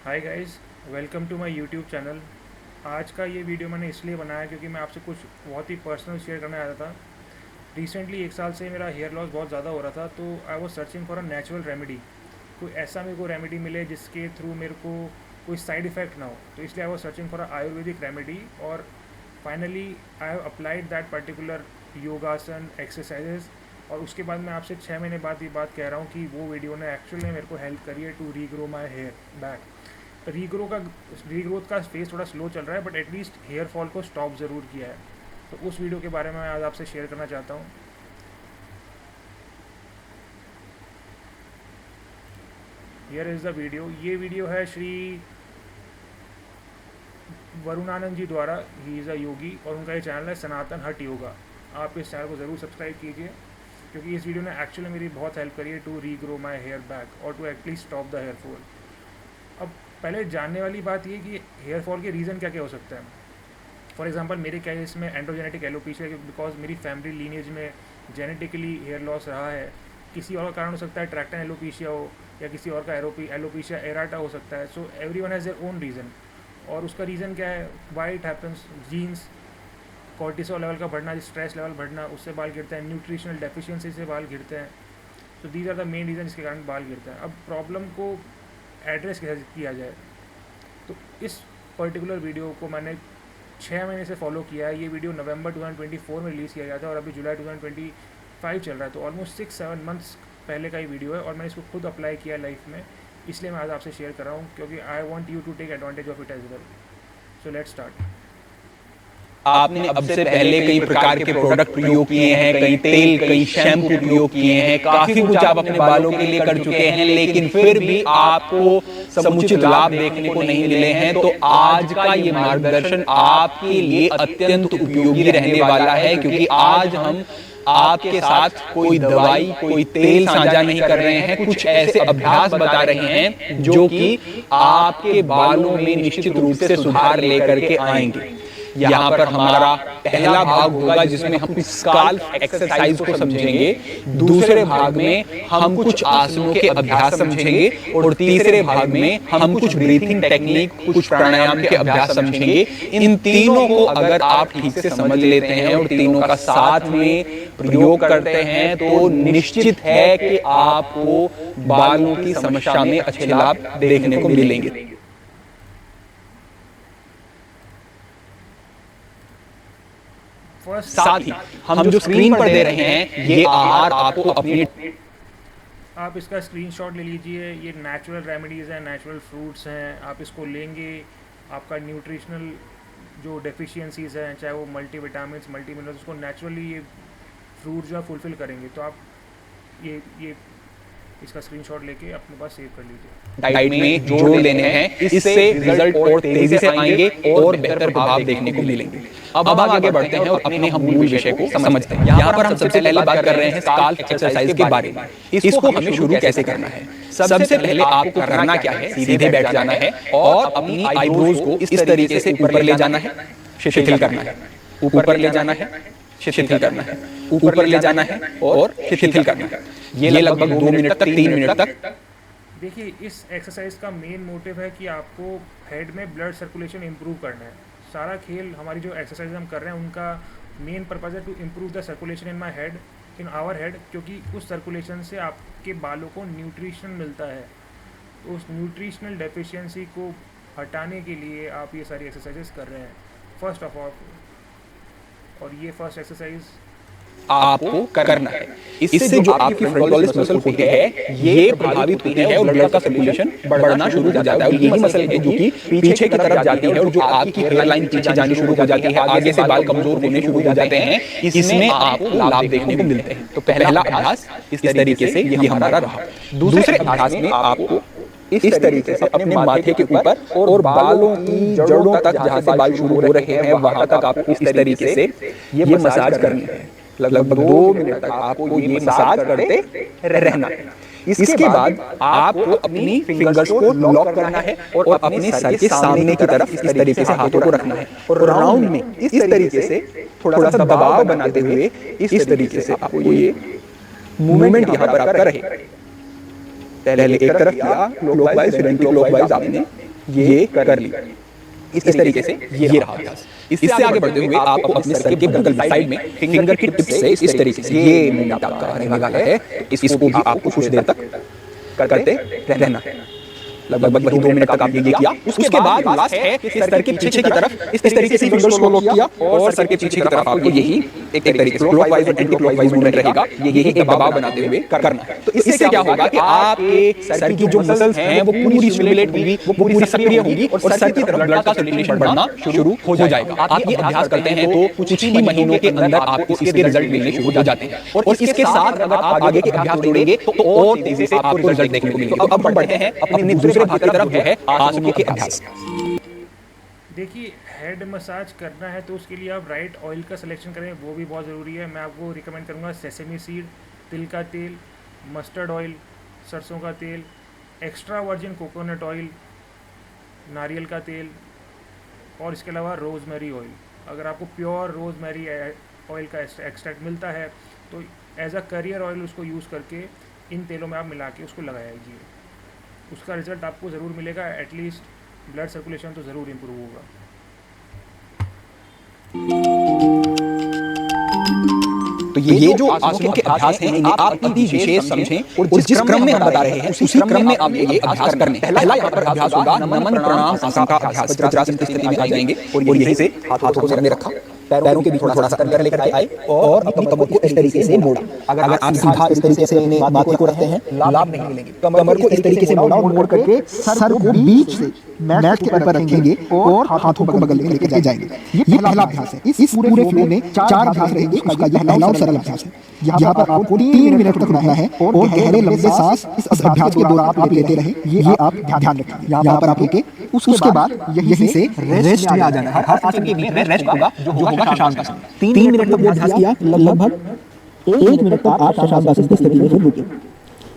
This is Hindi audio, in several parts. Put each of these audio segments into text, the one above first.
Hi guys, welcome to my YouTube channel. आज का ये वीडियो मैंने इसलिए बनाया क्योंकि मैं आपसे कुछ बहुत ही पर्सनल शेयर करने आया था। रिसेंटली 1 साल से मेरा हेयर लॉस बहुत ज़्यादा हो रहा था, तो आई was searching for a natural remedy. कोई ऐसा मेरे को रेमेडी मिले जिसके थ्रू मेरे को कोई साइड इफ़ेक्ट ना हो, तो इसलिए I was searching for a ayurvedic remedy. और finally I have applied that particular yogasana exercises. और उसके बाद मैं आपसे 6 महीने बाद ये बात कह रहा हूँ कि वो वीडियो ने एक्चुअली मेरे को हेल्प करी है to regrow my hair back. Regrow का रीग्रोथ का फेस थोड़ा स्लो चल रहा है, बट एटलीस्ट हेयर फॉल को स्टॉप ज़रूर किया है। तो उस वीडियो के बारे में मैं आज आपसे शेयर करना चाहता हूँ। Here is the video. ये वीडियो है श्री वरुणानंद जी द्वारा। ही इज़ अ योगी और उनका ये चैनल है सनातन हट योगा। आप इस चैनल को ज़रूर सब्सक्राइब कीजिए क्योंकि इस वीडियो ने एक्चुअली मेरी बहुत हेल्प करी है to regrow my hair back और to at least stop the hair fall. अब पहले जानने वाली बात ये कि हेयर फॉल के रीज़न क्या क्या हो सकते हैं। फॉर एग्जांपल मेरे केस में एंड्रोजेनेटिक एलोपेशिया, बिकॉज मेरी फैमिली लीनेज में जेनेटिकली हेयर लॉस रहा है। किसी और का कारण हो सकता है ट्रैक्टन एलोपेशिया हो, या किसी और का एलोपेशिया एराटा हो सकता है। So every one has their own reason. और उसका रीज़न क्या है, why it happens, genes, cortisol level का बढ़ना, स्ट्रेस लेवल बढ़ना, उससे बाल गिरते हैं। न्यूट्रिशनल डेफिशिएंसी से बाल गिरते हैं। तो these are the main reason जिसके कारण बाल गिरते हैं। अब प्रॉब्लम को एड्रेस कैसे किया जाए, तो इस पर्टिकुलर वीडियो को मैंने 6 महीने से फॉलो किया है। ये वीडियो नवंबर 2024 में रिलीज़ किया गया था और अभी जुलाई 2025 चल रहा है, तो ऑलमोस्ट 6-7 मंथ्स पहले का ही वीडियो है। और मैंने इसको खुद अप्लाई किया लाइफ में, इसलिए मैं आज आपसे शेयर कर रहा हूँ क्योंकि I want you to take advantage of it as well. So let's start. आपने अब से पहले कई प्रकार के प्रोडक्ट प्रयोग किए हैं, कई तेल, कई शैम्पू प्रयोग किए हैं, काफी कुछ आप अपने बालों के लिए कर चुके हैं, लेकिन फिर भी आपको समुचित लाभ देखने को नहीं मिले हैं। तो आज का ये मार्गदर्शन आपके लिए अत्यंत उपयोगी रहने वाला है, क्योंकि आज हम आपके साथ कोई दवाई, कोई तेल साझा नहीं कर रहे हैं, कुछ ऐसे अभ्यास बता रहे हैं जो कि आपके बालों में निश्चित रूप से सुधार लेकर के आएंगे। यहाँ पर हमारा पहला भाग होगा जिसमें हम स्काल्प एक्सरसाइज को समझेंगे, दूसरे भाग में हम कुछ आसनों के अभ्यास समझेंगे, और तीसरे भाग में हम कुछ ब्रीथिंग टेक्निक, कुछ प्राणायाम के अभ्यास समझेंगे। इन तीनों को अगर आप ठीक से समझ लेते हैं और तीनों का साथ में प्रयोग करते हैं तो निश्चित है कि आपको बालों की समस्या में अच्छे लाभ देखने को मिलेंगे। फर्स्ट, साथ ही हम जो स्क्रीन पर दे रहे हैं ये आहार आपको अपनी आप इसका स्क्रीनशॉट ले लीजिए। ये नेचुरल रेमेडीज़ हैं, नेचुरल फ्रूट्स हैं। आप इसको लेंगे, आपका न्यूट्रिशनल जो डेफिशिएंसीज़ हैं, चाहे वो मल्टीविटामिन्स, मल्टी मिनरल्स, उसको नेचुरली ये फ्रूट जो है फुलफ़िल करेंगे। तो आप ये इसका स्क्रीनशॉट लेके अपने पास सेव कर लीजिए। डाइट में जोड़ लेने हैं, इससे रिजल्ट और तेजी से आएंगे और बेहतर प्रभाव देखने को मिलेंगे। अब हम आगे बढ़ते हैं और अपने हम मूल विषय को समझते हैं। यहाँ पर हम सबसे पहले बात कर रहे हैं स्काल्प एक्सरसाइज के बारे में। इसको हमें शुरू कैसे करना है? सबसे पहले आपको करना क्या है, सीधे बैठ जाना है और अपनी आईब्रोज को इस तरीके से ऊपर ले जाना है, शिथिल करना है, ऊपर ले जाना है, शिथिल करना है, ऊपर ले जाना है और शिथिल करना है। ये लगभग 2 मिनट तक, 3 मिनट तक। देखिए, इस एक्सरसाइज का मेन मोटिव है कि आपको हेड में ब्लड सर्कुलेशन इम्प्रूव करना है। सारा खेल, हमारी जो एक्सरसाइज हम कर रहे हैं उनका मेन पर्पज़ है to improve the circulation in my head, in our head, क्योंकि उस सर्कुलेशन से आपके बालों को न्यूट्रिशन मिलता है। तो उस न्यूट्रिशनल डेफिशिएंसी को हटाने के लिए आप ये सारी एक्सरसाइजेस कर रहे हैं फर्स्ट ऑफ ऑल। और ये फर्स्ट एक्सरसाइज आपको करना है। इससे जो आपकी फ्रंटोलिस मसल होती है ये प्रभावित होती है और ब्लड का सर्कुलेशन बढ़ना शुरू हो जाता है। और यही मसल है जो कि पीछे की तरफ जाती है और जो आपकी हेयर लाइन पीछे जानी शुरू हो जाती है, आगे से बाल कमजोर होने शुरू हो जाते हैं। इसमें आपको लाभ देखने को मिलते हैं। तो पहला अभ्यास इस तरीके से ये हमारा रहा। दूसरे अभ्यास में आपको इस तरीके से अपने माथे के ऊपर और बालों की जड़ों तक, जहां से बाल शुरू हो रहे हैं वहां तक आपको इस तरीके से ये मसाज करनी है। लगभग 2 मिनट तक आपको ये मसाज करते रहना है। इसके बाद आपको अपनी फिंगर्स को लॉक करना है और अपने सर के सामने की तरफ इस तरीके से हाथों को रखना है और राउंड में इस तरीके से थोड़ा सा दबाव बनाते हुए इस तरीके से आपको ये मूवमेंट यहाँ पर आपका रहे। पहले एक तरफ किया क्लॉकवाइज, फिर एंटी क्लॉकवाइज आपने ये कर ली। इस तरीके से ये रहा अभ्यास। इससे आगे बढ़ते हुए आपको अपने सर के बगल साइड में फिंगर की टिप से इस तरीके से ये मूवमेंट आपका रहने वाला है। इसको भी आपको कुछ देर तक करते रहना, लगभग 2 मिनट तक आप ये किया। उसके बाद लास्ट है कि सर के पीछे की तरफ इस तरीके से फिंगर्स को लॉक किया और सर के पीछे की तरफ आपको यही एक तरीके से क्लॉकवाइज और एंटी क्लॉकवाइज मूवमेंट रहेगा। यही एक दबाव बनाते हुए करना है। तो इससे क्या होगा कि आपके सर की जो मसल्स हैं वो पूरी स्टिमुलेट होंगी, वो पूरी सक्रिय होंगी और सर की तरफ ब्लड का सर्कुलेशन बढ़ना शुरू हो जाएगा। आप ये अभ्यास करते हैं तो कुछ ही महीनों के अंदर आपको इसके रिजल्ट मिलने शुरू हो जाते हैं। और इसके साथ अगर आप आगे के अभ्यास जोड़ेंगे तो और तेजी से आपको रिजल्ट देखने को मिलेंगे। अब हम बढ़ते हैं अपने दूसरे भाग की तरफ, जो है आसनों के अभ्यास। देखिए, हेड मसाज करना है तो उसके लिए आप राइट ऑयल का सिलेक्शन करें, वो भी बहुत ज़रूरी है। मैं आपको रिकमेंड करूँगा सेसेमी सीड, तिल का तेल, मस्टर्ड ऑयल, सरसों का तेल, एक्स्ट्रा वर्जिन कोकोनट ऑयल, नारियल का तेल और इसके अलावा रोज़मेरी ऑयल। अगर आपको प्योर रोज़मेरी ऑयल का एक्सट्रैक्ट मिलता है तो एज अ करियर ऑयल उसको यूज़ करके इन तेलों में आप मिला के उसको लगाइए। उसका रिज़ल्ट आपको ज़रूर मिलेगा, एटलीस्ट ब्लड सर्कुलेशन तो ज़रूर इम्प्रूव होगा। तो ये जो आसनों के अभ्यास हैं इन्हें आप अति विशेष समझें और जिस क्रम में हम बता रहे हैं उसी क्रम में आप ये अभ्यास करने। पहला यहाँ पर अभ्यास होगा नमन प्रणाम आसन का अभ्यास। वज्रासन की स्थिति में आ जाएंगे और यहीं से हाथों को सर में रखा, पैरों के बीच थोड़ा सा अंदर लेकर आए और अपनी कमर को इस तरीके से मोड़ा। अगर आप सीधा इस तरीके से माथे को रखते हैं लाभ नहीं मिलेंगे। कमर को इस तरीके से मोड़ा और मोड़ करके सर को बीच से मैट के ऊपर रखेंगे और हाथों को बगल में लेकर जाएंगे। ये पहला अभ्यास है। इस पूरे फ्लो में 4 अभ्यास रहेंगे। उसका यह पहला और सरल अभ्यास है। यहाँ पर आपको 3 मिनट तक रुकना है और गहरे लंबे सांस इस अभ्यास के दौरान आप लेते रहें। ये आप ध्यान रखें। यहाँ पर आप लेके उसके बाद यहीं से रेस्ट में आ जाना है। हर आसन के बीच में रेस्ट होगा जो होगा शशांक आसन। 3 मिनट तक अभ्यास किया, लगभग 1 मिनट तक आप शशांक आसन की स्थिति में रुके।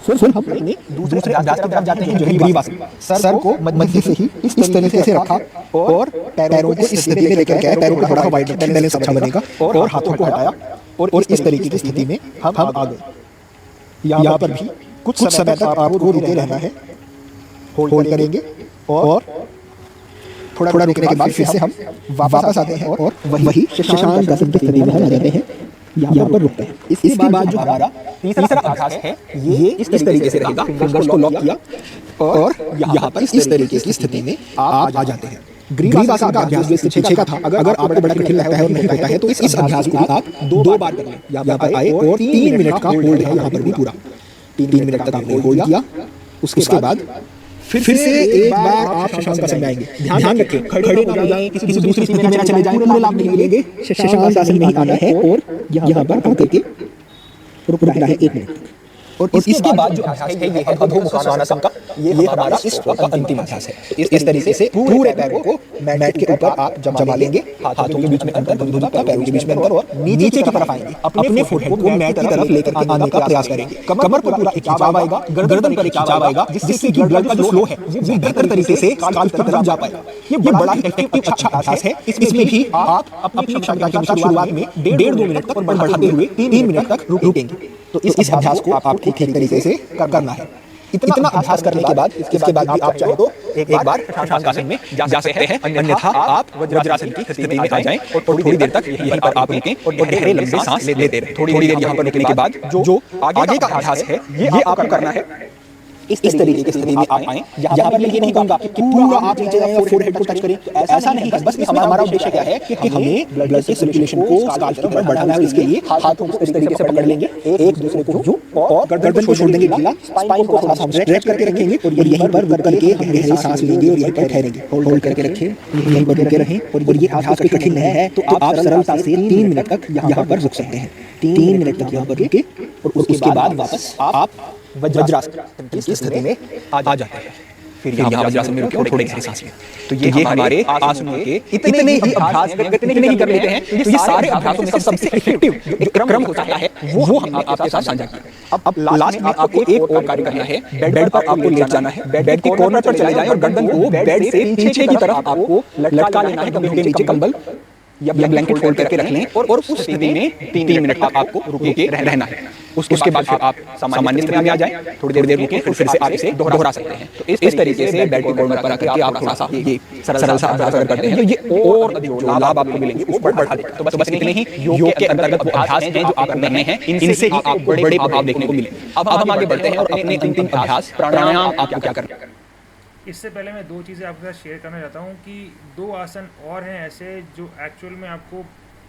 फिर हम अपने दूसरे अभ्यास की तरफ जाते हैं जो है ग्रीवासन। सर को मध्य से ही इस तरीके से रखा और पैरों को इस स्थिति में लेकर गए। पैरों को थोड़ा वाइड रखा, बैलेंस अच्छा बनेगा और हाथों को हटाया और इस तरीके की स्थिति में हम आ गए। यहाँ पर भी कुछ समय तक आपको रुके रहना है, होल्ड करेंगे और थोड़ा रुकने के बाद फिर से हम वापस आते हैं और वही शशांक आसन की स्थिति में हम आ जाते हैं। यहाँ पर रुकते हैं। इसके बाद जो हमारा तीसरा अभ्यास है ये इस तरीके से रहेगा। फिंगर्स को लॉक किया और यहाँ पर इस तरीके की स्थिति में आप आ जाते हैं। ग्रीवासन का अभ्यास जो पीछे का था, अगर आपको बड़ा कठिन लगता है और नहीं होता है तो इस अभ्यास को आप 2 बार कर लें। यहाँ पर आए और 3 मिनट का होल्ड है। यहाँ पर भी पूरा 3 मिनट तक आपने होल्ड किया। उसके बाद फिर से एक बार आप शशांक आसन में आएंगे। ध्यान रखें, खड़े ना हो जाएं, किसी दूसरी स्थिति में ना चले जाएं, पूरे लाभ नहीं मिलेंगे। शशांक आसन में ही आना है और यहाँ पर आकर के रुकना है 1 मिनट तक। और इसके बाद जो अभ्यास है ये है अधोमुखासन का। ये हमारा इस का अंतिम अभ्यास है। इस तरीके से पूरे पैरों को मैट के ऊपर आप जमा लेंगे, हाथों के बीच में अंतर, पैरों के बीच में अंतर और नीचे की तरफ आएंगे। अपने फोरहेड को मैट की तरफ लेकर के आने का प्रयास करेंगे। कमर पर पूरा खिंचाव आएगा, गर्दन पर खिंचाव आएगा, जिससे कि ब्लड का जो फ्लो है वो बेहतर तरीके से स्काल्प की तरफ जा पाएगा। ये बड़ा ही इफेक्टिव अच्छा अभ्यास है। इसमें भी आप अपनी क्षमता के अनुसार शुरुआत में 1.5-2 मिनट तक और बढ़ाते हुए 3 मिनट तक रुकेंगे। तो इस अभ्यास को आप ठीक तरीके से करना है। इतना अभ्यास करने के बाद इसके बाद भी आप चाहे तो एक बार शशांक आसन में जा सकते हैं, अन्यथा आप वज्रासन की स्थिति में आ जाएं और थोड़ी देर तक यहीं पर आप रुकें और गहरे लंबे सांस लेते रहें। थोड़ी देर यहाँ पर रुकने के बाद जो आगे का अभ्यास है ये आपको करना है। इस तरीके की स्थिति में आप आएं। यहाँ पर मैं ये नहीं कहूँगा कि पूरा आप नीचे जाएं और फोरहेड को टच करें, तो ऐसा नहीं है। बस हमारा उद्देश्य क्या है कि हमें ब्लड के सर्कुलेशन को स्काल्प की तरफ बढ़ाना है। इसके लिए हाथों को इस तरीके से पकड़ लेंगे, एक दूसरे को यूं और गर्दन को छोड़ देंगे ढीला, स्पाइन को थोड़ा सा स्ट्रेच करके रखेंगे और यहीं पर रुक करके हम गहरी सांस लेंगे और यहीं पर ठहरेंगे। होल्ड करके रखें, यहीं पर रुके रहें। और ये अभ्यास कोई कठिन नहीं है तो आप सरलता से 3 मिनट तक यहाँ पर रुक सकते हैं। 3 मिनट तक यहाँ पर रुके और उसके बाद वापस आप वज्रासन की स्थिति में आ जाते हैं। फिर यहाँ वज्रासन में रुके और थोड़ी गहरी सांस लें। तो ये हमारे आसनों के इतने ही अभ्यास कितने ही कर लेते हैं। तो ये सारे अभ्यासों में सबसे इफेक्टिव जो क्रम होता है वो हमने आपके साथ साझा किया। अब लास्ट में आपको एक और कार्य करना है। बेड पर आपको लेट जाना है, बेड के कॉर्नर पर चले जाएं और गर्दन को बेड से पीछे की तरफ आपको लटका लेना है। कंबल के नीचे कंबल या ब्लैंकेट फोल्ड करके रख लें और उस स्थिति में 3 मिनट तक आपको रुके के रहना है। उसके बाद फिर आप सामान्य स्थिति में आ जाए, थोड़ी देर रुके, फिर से आप इसे दोहरा सकते हैं। तो इस तरीके से बेड के कॉर्नर पर आकर आप थोड़ा सा ये सरल सा अभ्यास अगर करते हैं, ये और जो लाभ आपको मिलेंगे उसको बढ़ा देगा। तो बस इतने ही योग के अंतर्गत वो अभ्यास हैं जो आप करने हैं, इनसे ही आपको बड़े प्रभाव देखने को मिलेंगे। अब हम आगे बढ़ते हैं और अपने अंतिम अभ्यास प्राणायाम आपको क्या करना है। इससे पहले मैं 2 चीज़ें आपके साथ शेयर करना चाहता हूँ कि 2 आसन और हैं ऐसे जो एक्चुअल में आपको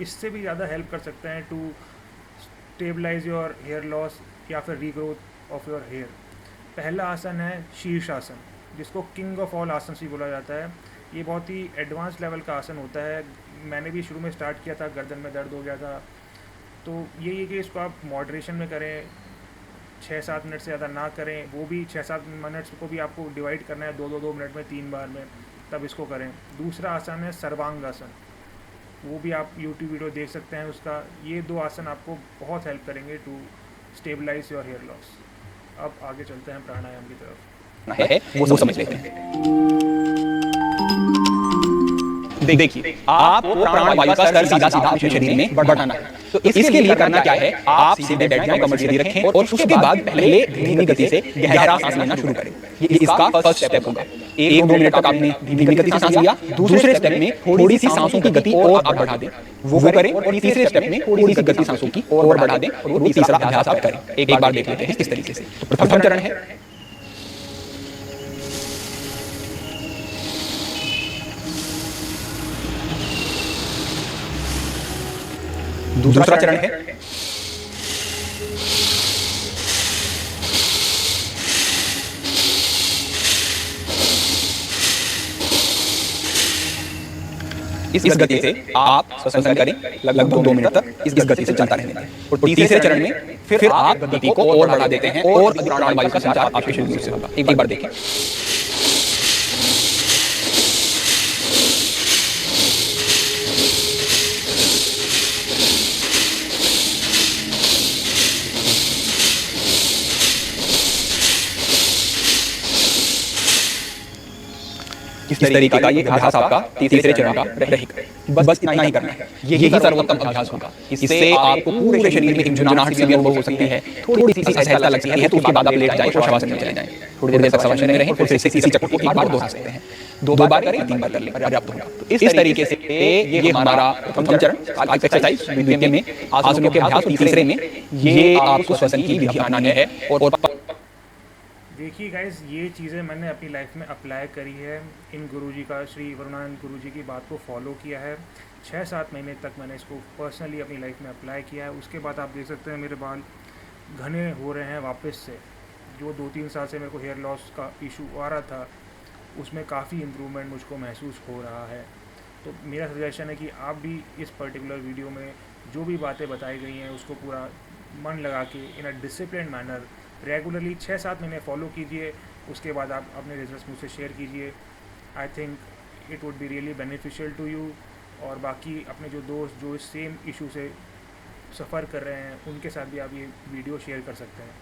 इससे भी ज़्यादा हेल्प कर सकते हैं to stabilise your hair loss या फिर रीग्रोथ ऑफ योर हेयर। पहला आसन है शीर्षासन, जिसको किंग ऑफ ऑल आसन भी बोला जाता है। ये बहुत ही एडवांस लेवल का आसन होता है। मैंने भी शुरू में स्टार्ट किया था, गर्दन में दर्द हो गया था, तो यही है कि इसको आप मॉडरेशन में करें, 6-7 मिनट से ज़्यादा ना करें। वो भी 6-7 मिनट्स को भी आपको डिवाइड करना है 2-2 मिनट में 3 बार में, तब इसको करें। दूसरा आसन है सर्वांगासन, वो भी आप यूट्यूब वीडियो देख सकते हैं उसका। ये 2 आसन आपको बहुत हेल्प करेंगे to stabilise your hair loss. अब आगे चलते हैं प्राणायाम की तरफ। है वो समझ लेते हैं। देखिए, आपको प्राणवायु का स्तर सीधा सीधा अपने शरीर में बढ़ाना है। तो इसके लिए करना क्या है, आप सीधे बैठ जाएं, कमर सीधी रखें और उसके बाद पहले धीमी गति से गहरा सांस लेना शुरू करें। ये इसका फर्स्ट स्टेप होगा। 1-2 मिनट तक आपने धीमी गति से सांस लिया, दूसरे स्टेप में थोड़ी सी सांसों की गति और आप बढ़ा दें, वो करें, और तीसरे स्टेप में थोड़ी सी गति सांसों की और बढ़ा दें, और वो तीसरा अभ्यास आप करें। एक बार देख लेते हैं इस तरीके से। तो प्रथम चरण है दूसरा चरण है इस गति से आप श्वसन करें लगभग 2 मिनट तक इस गति से चलता रहने दें। और तीसरे चरण में फिर आप गति को और बढ़ा देते हैं और प्राणवायु का संचार आपके शरीर से होगा। एक बार देखें। इस तरीके का ये अभ्यास आपका तीसरे चरण का रहेगा। बस इतना ही करना है, यही सर्वोत्तम अभ्यास होगा। इससे आपको पूरे शरीर में एक झुंझुनाहट सी अनुभव हो सकती है, थोड़ी सी असहजता लगती है, तो उसके बाद आप लेट जाएं और शवासन में चले जाएं। थोड़ी देर तक शवासन में रहें, फिर से इसी चक्र को एक बार दोहरा सकते हैं। 2 बार करें, 3 बार कर लें, पर्याप्त होगा। तो इस तरीके से ये हमारा प्रथम चरण एक्सरसाइज, द्वितीय में आसनों के अभ्यास, तीसरे में ये आपको श्वसन की विधि अपनानी है। और देखिए गाइस, ये चीज़ें मैंने अपनी लाइफ में अप्लाई करी है। इन गुरुजी का, श्री वरुणानंद गुरुजी की बात को फॉलो किया है। 6-7 महीने तक मैंने इसको पर्सनली अपनी लाइफ में अप्लाई किया है। उसके बाद आप देख सकते हैं मेरे बाल घने हो रहे हैं वापस से। जो 2-3 साल से मेरे को हेयर लॉस का इशू आ रहा था, उसमें काफ़ी इम्प्रूवमेंट मुझको महसूस हो रहा है। तो मेरा सजेशन है कि आप भी इस पर्टिकुलर वीडियो में जो भी बातें बताई गई हैं उसको पूरा मन लगा के इन अ डिसिप्लिन मैनर रेगुलरली 6-7 महीने फॉलो कीजिए। उसके बाद आप अपने रिजल्ट्स मुझसे शेयर कीजिए। I think it would be really beneficial to you. और बाकी अपने जो दोस्त जो इस सेम इशू से सफ़र कर रहे हैं, उनके साथ भी आप ये वीडियो शेयर कर सकते हैं।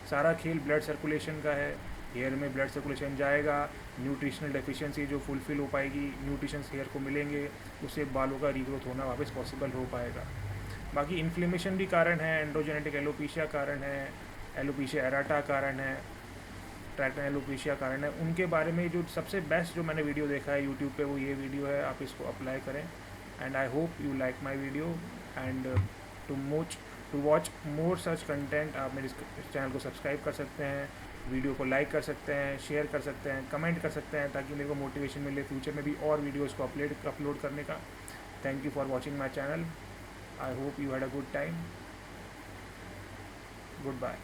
सारा खेल ब्लड सर्कुलेशन का है। हेयर में ब्लड सर्कुलेशन जाएगा, न्यूट्रिशनल डेफिशिएंसी जो फुलफ़िल हो पाएगी, न्यूट्रिशंस हेयर को मिलेंगे, उससे बालों का रीग्रोथ होना वापस पॉसिबल हो पाएगा। बाकी इन्फ्लेमेशन भी कारण है, एंड्रोजेनेटिक एलोपेशिया कारण है, एलोपेशिया एराटा कारण है, ट्रैक्टन एलोपेशिया कारण है। उनके बारे में जो सबसे बेस्ट जो मैंने वीडियो देखा है यूट्यूब पे, वो ये वीडियो है। आप इसको अप्लाई करें। And I hope you like my video. And to watch more such content आप मेरे इस चैनल को सब्सक्राइब कर सकते हैं, वीडियो को लाइक कर सकते हैं, शेयर कर सकते हैं, कमेंट कर सकते हैं, ताकि मेरे को मोटिवेशन मिले फ्यूचर में भी और वीडियोज़ को अपलोड करने का। Thank you for watching my channel. I hope you had a good time. Good bye.